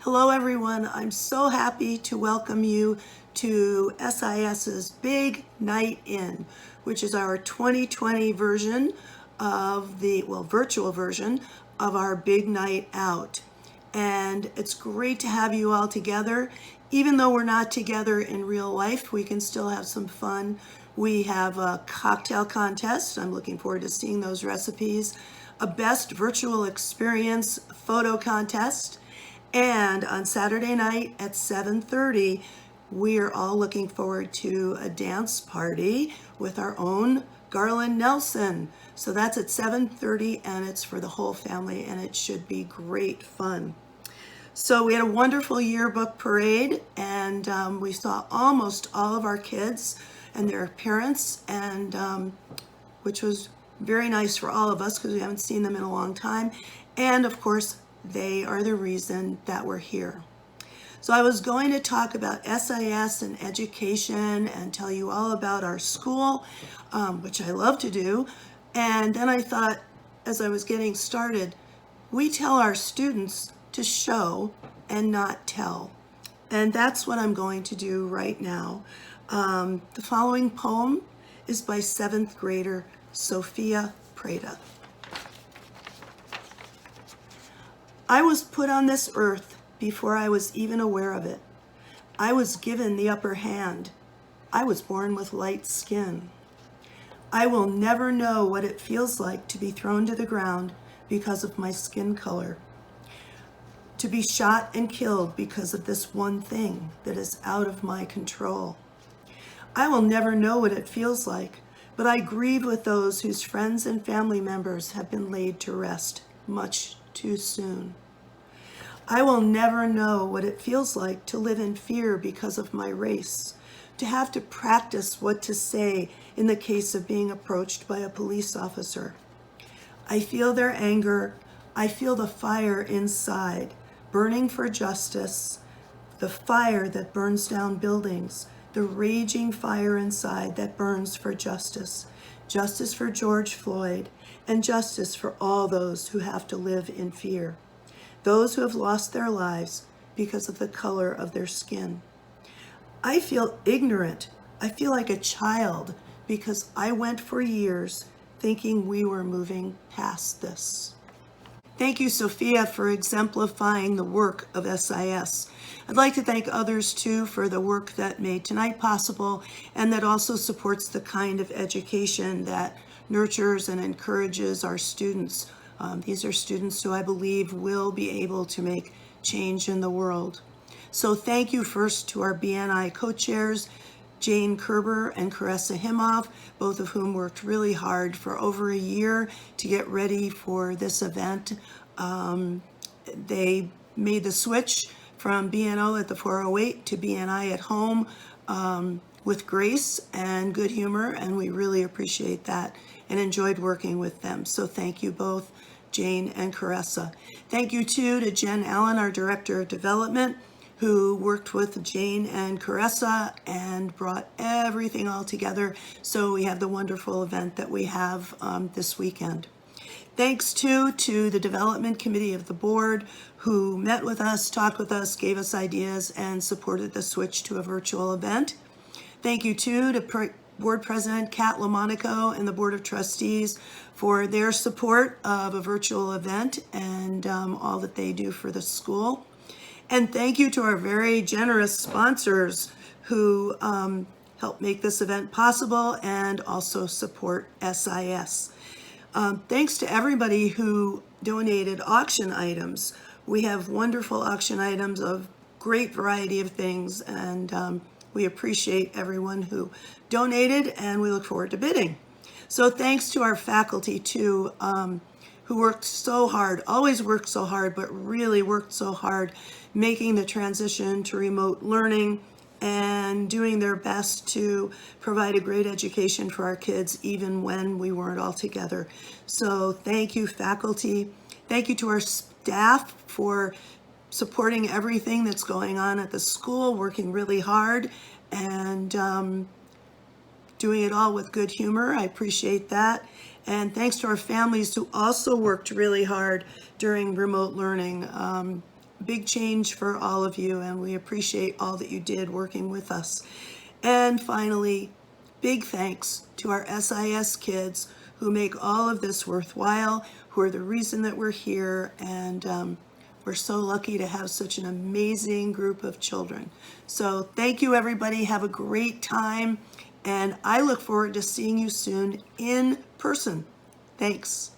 Hello everyone, I'm so happy to welcome you to SIS's Big Night In, which is our 2020 version of virtual version of our Big Night Out. And it's great to have you all together. Even though we're not together in real life, we can still have some fun. We have a cocktail contest. I'm looking forward to seeing those recipes. A best virtual experience photo contest. And on Saturday night at 7:30, we are all looking forward to a dance party with our own Garland Nelson. So that's at 7:30 and it's for the whole family and it should be great fun. So we had a wonderful yearbook parade and we saw almost all of our kids and their parents, and which was very nice for all of us because we haven't seen them in a long time. And of course, they are the reason that we're here. So I was going to talk about SIS and education and tell you all about our school, which I love to do. And then I thought, as I was getting started, we tell our students to show and not tell. And that's what I'm going to do right now. The following poem is by 7th grader Sophia Preda. I was put on this earth before I was even aware of it. I was given the upper hand. I was born with light skin. I will never know what it feels like to be thrown to the ground because of my skin color. To be shot and killed because of this one thing that is out of my control. I will never know what it feels like, but I grieve with those whose friends and family members have been laid to rest much too soon. I will never know what it feels like to live in fear because of my race, to have to practice what to say in the case of being approached by a police officer. I feel their anger. I feel the fire inside, burning for justice, the fire that burns down buildings, the raging fire inside that burns for justice, justice for George Floyd, and justice for all those who have to live in fear. Those who have lost their lives because of the color of their skin. I feel ignorant. I feel like a child because I went for years thinking we were moving past this. Thank you, Sophia, for exemplifying the work of SIS. I'd like to thank others too for the work that made tonight possible and that also supports the kind of education that nurtures and encourages our students. These are students who I believe will be able to make change in the world. So thank you first to our BNI co-chairs, Jane Kerber and Caressa Himoff, both of whom worked really hard for over a year to get ready for this event. They made the switch from BNO at the 408 to BNI at home with grace and good humor, and we really appreciate that and enjoyed working with them. So thank you both, Jane and Caressa. Thank you too to Jen Allen, our Director of Development, who worked with Jane and Caressa and brought everything all together so we have the wonderful event that we have this weekend. Thanks too to the Development Committee of the board who met with us, talked with us, gave us ideas, and supported the switch to a virtual event. Thank you too to Board President Kat LaMonaco and the Board of Trustees for their support of a virtual event and all that they do for the school. And thank you to our very generous sponsors who help make this event possible and also support SIS. Thanks to everybody who donated auction items. We have wonderful auction items of great variety of things, and we appreciate everyone who donated, and we look forward to bidding. So thanks to our faculty too, who worked so hard, always worked so hard, but really worked so hard making the transition to remote learning and doing their best to provide a great education for our kids even when we weren't all together. So thank you, faculty. Thank you to our staff for supporting everything that's going on at the school, working really hard and doing it all with good humor. I appreciate that. And thanks to our families who also worked really hard during remote learning. big change for all of you, and we appreciate all that you did working with us. And finally, big thanks to our SIS kids who make all of this worthwhile, who are the reason that we're here, and we're so lucky to have such an amazing group of children. So thank you, everybody. Have a great time, and I look forward to seeing you soon in person. Thanks.